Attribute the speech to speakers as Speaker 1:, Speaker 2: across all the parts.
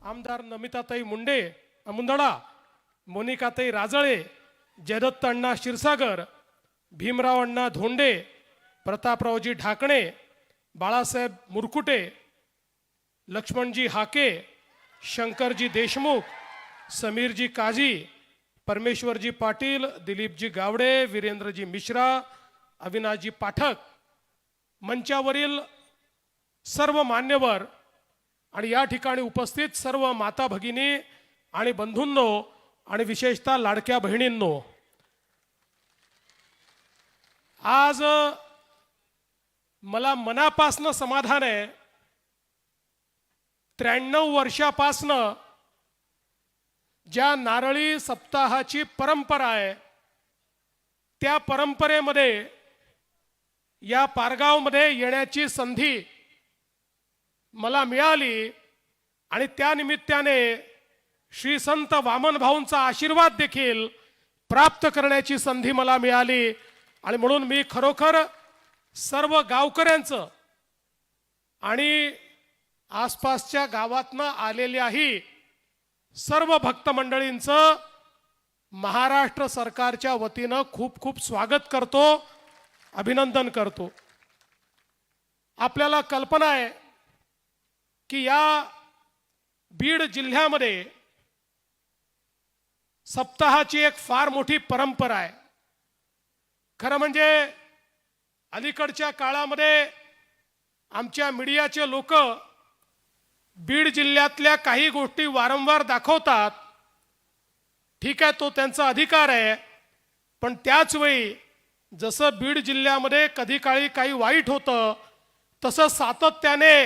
Speaker 1: आमदार नमिताताई मुंदडा, मोनिकाताई राजळे, जयदत्त अण्णा क्षीरसागर, भीमराव अण्णा धोंडे, प्रतापरावजी ढाकणे, बाळासाहेब मुरकुटे, लक्ष्मणजी हाके, शंकरजी देशमुख, समीरजी काझी, परमेश्वरजी पाटील, दिलीपजी गावडे, वीरेंद्रजी मिश्रा, अविनाशजी पाठक, मंचावरील सर्व मान्यवर आणि या ठिकाणी उपस्थित सर्व माता भगिनी आणि बंधूंनो आणि विशेषतः लाडक्या बहिणींनो, आज मला मनापासनं समाधान आहे. 93 वर्षापासनं ज्या नारळी सप्ताहाची परंपरा आहे त्या परंपरेमध्ये या पारगावमध्ये येण्याची संधी मला मिळाली आणि त्या निमित्ताने श्री संत वामन भाऊंचा आशीर्वाद देखील प्राप्त करण्याची संधी मला मिळाली. आणि म्हणून मी खरोखर सर्व गावकऱ्यांचं आणि आसपासच्या गावातनं आलेल्याही सर्व भक्त मंडळींचं महाराष्ट्र सरकारच्या वतीनं खूप खूप स्वागत करतो, अभिनंदन करतो. आपल्याला कल्पना आहे की या बीड जिल्ह्यामध्ये सप्ताहाची एक फार मोठी परंपरा आहे. खरं म्हणजे अलीकडच्या काळामध्ये आमच्या मीडियाचे लोक बीड जिल्ह्यातल्या काही गोष्टी वारंवार दाखवतात. ठीक आहे, तो त्यांचा अधिकार आहे. पण त्याच वेळी जसं बीड जिल्ह्यामध्ये कधी काळी काही वाईट होतं तसं सातत्याने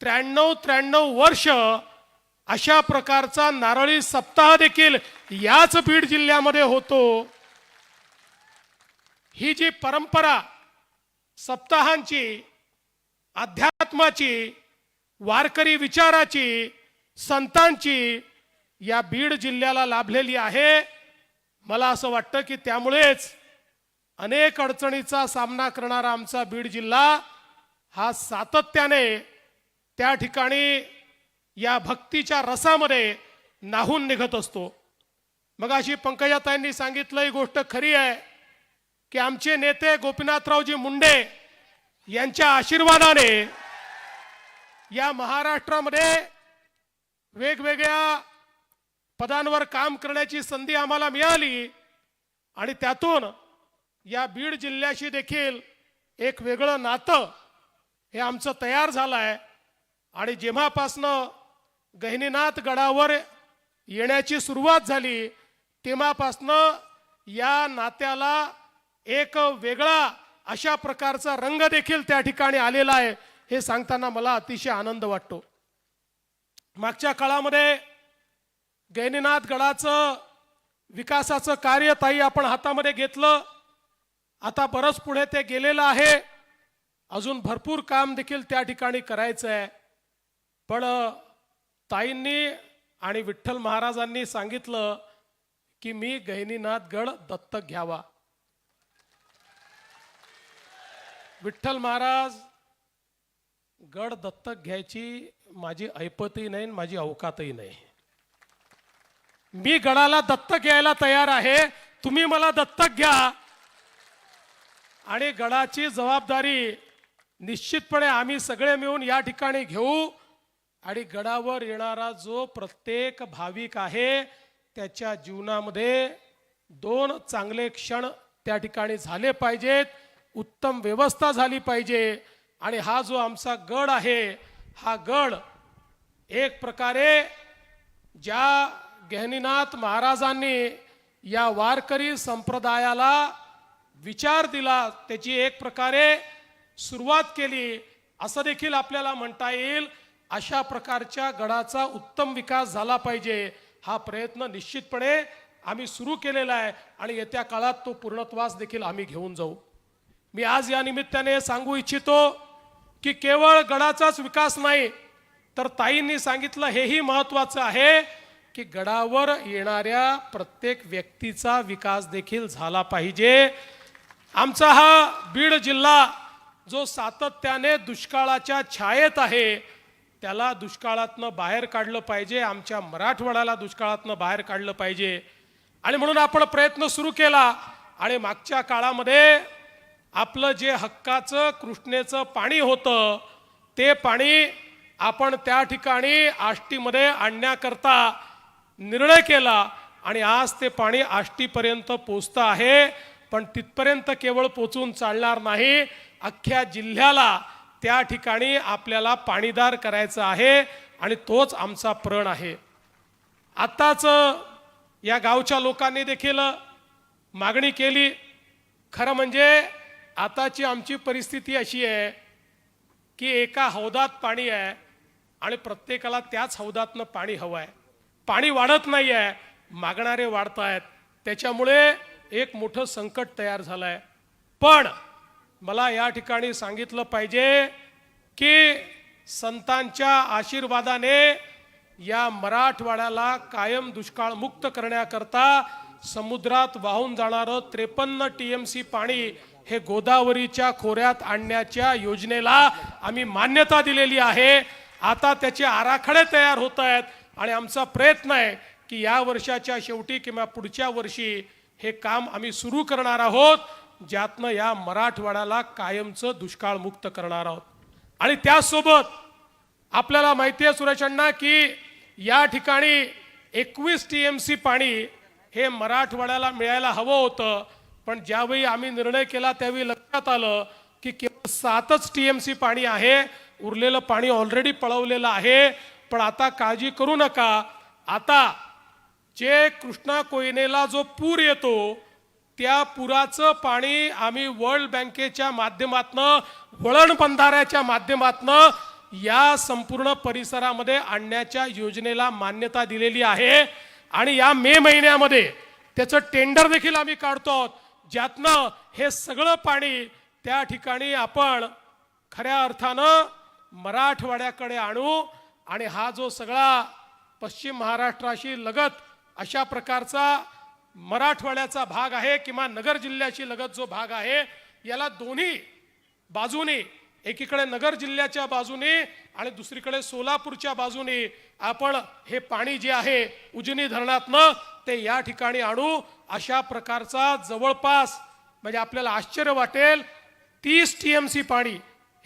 Speaker 1: 93 वर्ष अशा प्रकारचा नारळी सप्ताह देखील याच बीड जिल्ह्यामध्ये होतो. ही जी परंपरा सप्ताहांची, अध्यात्माची, वारकरी विचाराची, संतांची या बीड जिल्ह्याला लाभलेली आहे. मला असं वाटतं की त्यामुळेच अनेक अडचणीचा सामना करणारा आमचा बीड जिल्हा हा सातत्याने त्या ठिकाणी या भक्तीच्या रसामध्ये न्हाऊन निघत असतो. मगाशी पंकजाताईंनी सांगितलं, ही गोष्ट खरी आहे की आमचे नेते गोपीनाथरावजी मुंडे यांच्या आशीर्वादाने या महाराष्ट्रामध्ये वेगवेगळ्या पदांवर काम करण्याची संधी आम्हाला मिळाली आणि त्यातून या बीड जिल्ह्याशी देखील एक वेगळं नातं हे आमचं तयार झालं आहे. आणि जेव्हापासनं गहिनीनाथ गडावर येण्याची सुरुवात झाली तेव्हापासनं या नात्याला एक वेगळा अशा प्रकारचा रंग देखील त्या ठिकाणी आलेला आहे. हे सांगताना मला अतिशय आनंद वाटतो. मागच्या काळामध्ये गहिनीनाथ गडाचं विकासाचं कार्य ताई आपण हातामध्ये घेतलं. आता बरंच पुढे ते गेलेलं आहे. अजून भरपूर काम देखील त्या ठिकाणी करायचं आहे. पण ताईंनी आणि विठ्ठल महाराजांनी सांगितलं की मी गहिनीनाथ गड दत्तक घ्यावा. विठ्ठल महाराज गड दत्तक घ्यायची माझी ऐपतही नाही, माझी अवकातही नाही. मी गडाला दत्तक घ्यायला तयार आहे. तुम्ही मला दत्तक घ्या आणि गडाची जबाबदारी निश्चितपणे आम्ही सगळे मिळून या ठिकाणी घेऊ. आणि गडावर येणारा जो प्रत्येक भाविक आहे त्याच्या जीवनामध्ये 2 चांगले क्षण त्या ठिकाणी झाले पाहिजेत, उत्तम व्यवस्था झाली पाहिजे. आणि हा जो आमचा गड आहे, हा गड एक प्रकारे ज्या गहिनीनाथ महाराजांनी या वारकरी संप्रदायाला विचार दिला, त्याची एक प्रकारे सुरुवात केली असं देखील आपल्याला म्हणता येईल. अशा प्रकारच्या गडाचा उत्तम विकास झाला पाहिजे. हा प्रयत्न निश्चितपणे आम्ही सुरू केलेला आहे आणि येत्या काळात तो पूर्णत्वास देखील आम्ही घेऊन जाऊ. मी आज या निमित्ताने सांगू इच्छितो की केवळ गडाचाच विकास नाही तर ताईंनी सांगितलं हेही महत्त्वाचं आहे की गडावर येणाऱ्या प्रत्येक व्यक्तीचा विकास देखील झाला पाहिजे. आमचा हा बीड जिल्हा जो सातत्याने दुष्काळाच्या छायेत आहे त्याला दुष्काळातनं बाहेर काढलं पाहिजे, आमच्या मराठवाड्याला दुष्काळातनं बाहेर काढलं पाहिजे. आणि म्हणून आपण प्रयत्न सुरू केला. आणि मागच्या काळामध्ये आपलं जे हक्काचं कृष्णेचं पाणी होतं ते पाणी आपण त्या ठिकाणी आष्टीमध्ये आणण्याकरता निर्णय केला. आणि आज ते पाणी आष्टीपर्यंत पोचतं आहे. पण तिथपर्यंत केवळ पोचून चालणार नाही, अख्ख्या जिल्ह्याला त्या ठिकाणी आपल्याला पाणीदार करायचं आहे. आणि तोच आमचा प्रण आहे. आत्ताच या गावच्या लोकांनी देखील मागणी केली. खरं म्हणजे आताची आमची परिस्थिती अशी आहे की एका हौदात पाणी आहे आणि प्रत्येकाला त्याच हौदातनं पाणी हवं आहे. पाणी वाढत नाही आहे, मागणारे वाढत आहेत. त्याच्यामुळे एक मोठं संकट तयार झालं आहे. पण मला या ठिकाणी सांगितलं पाहिजे की संतांच्या आशीर्वादाने या मराठवाड्याला कायम दुष्काळमुक्त करण्याकरता समुद्रात वाहून जाणारं 53 TMC पाणी हे गोदावरीच्या खोऱ्यात आणण्याच्या योजनेला आम्ही मान्यता दिलेली आहे. आता त्याचे आराखडे तयार होत आहेत आणि आमचा प्रयत्न आहे की या वर्षाच्या शेवटी किंवा पुढच्या वर्षी हे काम आम्ही सुरू करणार आहोत, ज्यातनं या मराठवाड्याला कायमचं दुष्काळमुक्त करणार आहोत. आणि त्यासोबत आपल्याला माहिती आहे सुरेश अण्णा की या ठिकाणी 21 TMC पाणी हे मराठवाड्याला मिळायला हवं होतं. पण ज्यावेळी आम्ही निर्णय केला त्यावेळी लक्षात आलं की केवळ 7च TMC पाणी आहे, उरलेलं पाणी ऑलरेडी पळवलेलं आहे. पण आता काळजी करू नका, आता जे कृष्णा कोयनेला जो पूर येतो त्या पुराचं पाणी आम्ही वर्ल्ड बँकेच्या माध्यमातनं, वळण बंधाऱ्याच्या माध्यमातनं या संपूर्ण परिसरामध्ये आणण्याच्या योजनेला मान्यता दिलेली आहे. आणि या मे महिन्यामध्ये त्याचं टेंडर देखील आम्ही काढतो आहोत, ज्यातनं हे सगळं पाणी त्या ठिकाणी आपण खऱ्या अर्थानं मराठवाड्याकडे आणू. आणि हा जो सगळा पश्चिम महाराष्ट्राशी लगत अशा प्रकारचा मराठवाड्याचा भाग आहे किंवा नगर जिल्ह्याशी लगत जो भाग आहे, याला दोन्ही बाजूने, एकीकडे नगर जिल्ह्याच्या बाजूने आणि दुसरीकडे सोलापूरच्या बाजूने आपण हे पाणी जे आहे उजनी धरणातनं ते या ठिकाणी आणू. अशा प्रकारचा जवळपास म्हणजे आपल्याला आश्चर्य वाटेल 30 TMC पाणी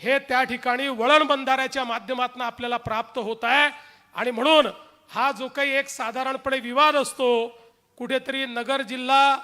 Speaker 1: हे त्या ठिकाणी वळण बंधाऱ्याच्या माध्यमातून आपल्याला प्राप्त होत आहे. आणि म्हणून हा जो काही एक साधारणपणे विवाद असतो, कुठेतरी नगर जिल्हा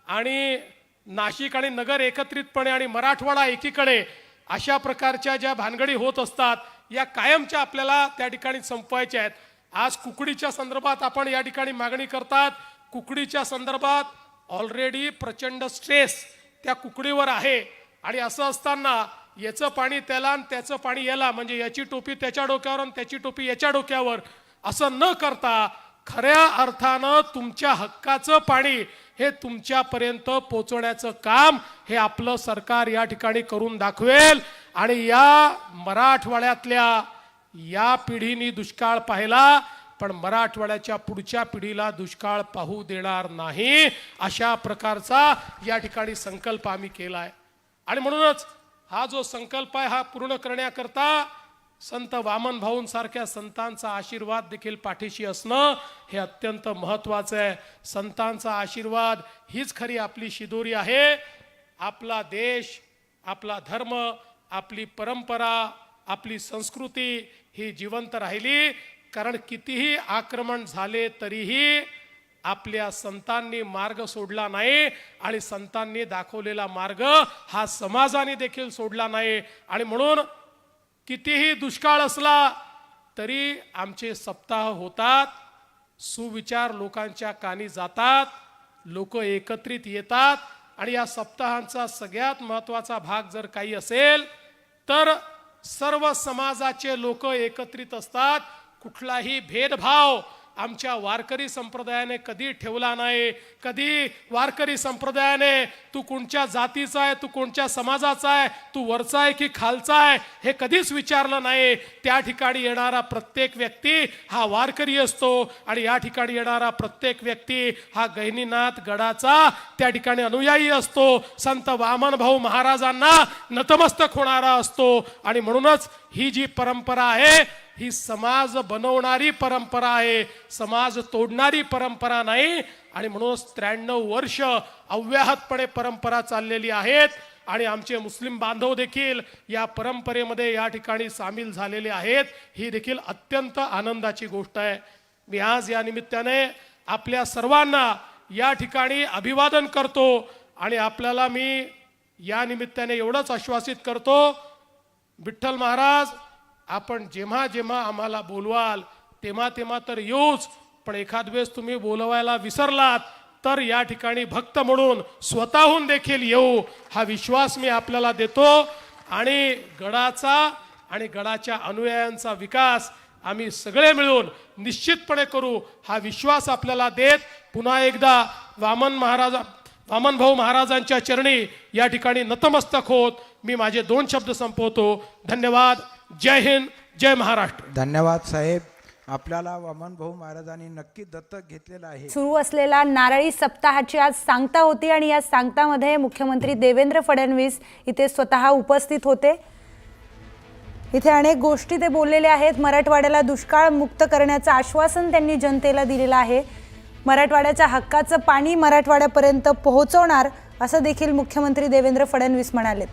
Speaker 1: आणि नाशिक आणि नगर एकत्रितपणे आणि मराठवाडा एकीकडे अशा प्रकारच्या ज्या भानगडी होत असतात, या कायमच्या आपल्याला त्या ठिकाणी संपवायच्या आहेत. आज कुकडीच्या संदर्भात आपण या ठिकाणी मागणी करतात. कुकडीच्या संदर्भात ऑलरेडी प्रचंड स्ट्रेस त्या कुकडीवर आहे. आणि असं असताना याचं पाणी त्याला आणि त्याचं पाणी याला, म्हणजे याची टोपी त्याच्या डोक्यावर आणि त्याची टोपी याच्या डोक्यावर, असं न करता खऱ्या अर्थानं तुमच्या हक्काचं पाणी हे तुमच्यापर्यंत पोहोचवण्याचं काम हे आपलं सरकार या ठिकाणी करून दाखवेल. आणि या मराठवाड्यातल्या या पिढीने दुष्काळ पाहिला, पण मराठवाड्याच्या पुढच्या पिढीला दुष्काळ पाहू देणार नाही, अशा प्रकारचा या ठिकाणी संकल्प आम्ही केलाय. आणि म्हणूनच हा जो संकल्प आहे हा पूर्ण करण्याकरता संत वामन भाऊंसारख्या संतांचा आशीर्वाद देखील पाठीशी असणं हे अत्यंत महत्त्वाचं आहे. संतांचा आशीर्वाद हीच खरी आपली शिदोरी आहे. आपला देश, आपला धर्म, आपली परंपरा, आपली संस्कृती ही जिवंत राहिली, कारण कितीही आक्रमण झाले तरीही आपल्या संतांनी मार्ग सोडला नाही. आणि संतांनी दाखवलेला मार्ग हा समाजाने देखील सोडला नाही. आणि म्हणून कितीही दुष्काळ असला तरी आमचे सप्ताह होतात, सुविचार लोकांच्या कानी जातात, लोक एकत्रित येतात. आणि या सप्ताहांचा सगळ्यात महत्त्वाचा भाग जर काही असेल तर सर्व समाजाचे लोक एकत्रित असतात. कुठलाही भेदभाव आमच्या वारकरी संप्रदायाने कधी ठेवला नाही. कधी वारकरी संप्रदायाने तू कोणत्या जातीचा आहे, तू कोणत्या समाजाचा आहे, तू वरचा आहे की खालचा आहे हे कधीच विचारलं नाही. त्या ठिकाणी येणारा प्रत्येक व्यक्ती हा वारकरी असतो आणि या ठिकाणी येणारा प्रत्येक व्यक्ती हा गहिनीनाथ गडाचा त्या ठिकाणी अनुयायी असतो. संत वामन भाऊ महाराजांना नतमस्तक होणारा असतो. आणि म्हणूनच ही जी परंपरा आहे ही समाज बनवणारी परंपरा आहे, समाज तोडणारी परंपरा नाही. आणि म्हणून 93 वर्ष अव्याहतपणे परंपरा चाललेली आहेत आणि आमचे मुस्लिम बांधव देखील या परंपरेमध्ये या ठिकाणी सामील झालेले आहेत. ही देखील अत्यंत आनंदाची गोष्ट आहे. मी आज या निमित्ताने आपल्या सर्वांना या ठिकाणी अभिवादन करतो आणि आपल्याला मी या निमित्ताने एवढंच आश्वासित करतो, विठ्ठल महाराज आपण जेव्हा जेव्हा आम्हाला बोलवाल तेव्हा तेव्हा तर येऊच, पण एखाद वेळेस तुम्ही बोलवायला विसरलात तर या ठिकाणी भक्त म्हणून स्वतःहून देखील येऊ, हा विश्वास मी आपल्याला देतो. आणि गडाचा आणि गडाच्या अनुयायांचा विकास आम्ही सगळे मिळून निश्चितपणे करू, हा विश्वास आपल्याला देत पुन्हा एकदा वामन भाऊ महाराजांच्या चरणी या ठिकाणी नतमस्तक होत मी माझे 2 शब्द संपवतो. धन्यवाद. जय हिंद, जय महाराष्ट्र.
Speaker 2: धन्यवाद साहेब. आपल्याला वामन भाऊ महाराजांनी नक्की दत्तक घेतलेलं आहे.
Speaker 3: सुरू असलेला नारळी सप्ताहाची आज सांगता होती आणि या सांगतामध्ये मुख्यमंत्री देवेंद्र फडणवीस इथे स्वतः उपस्थित होते. इथे अनेक गोष्टी ते बोललेले आहेत. मराठवाड्याला दुष्काळ मुक्त करण्याचं आश्वासन त्यांनी जनतेला दिलेलं आहे. मराठवाड्याच्या हक्काचं पाणी मराठवाड्यापर्यंत पोहोचवणार असं देखील मुख्यमंत्री देवेंद्र फडणवीस म्हणाले.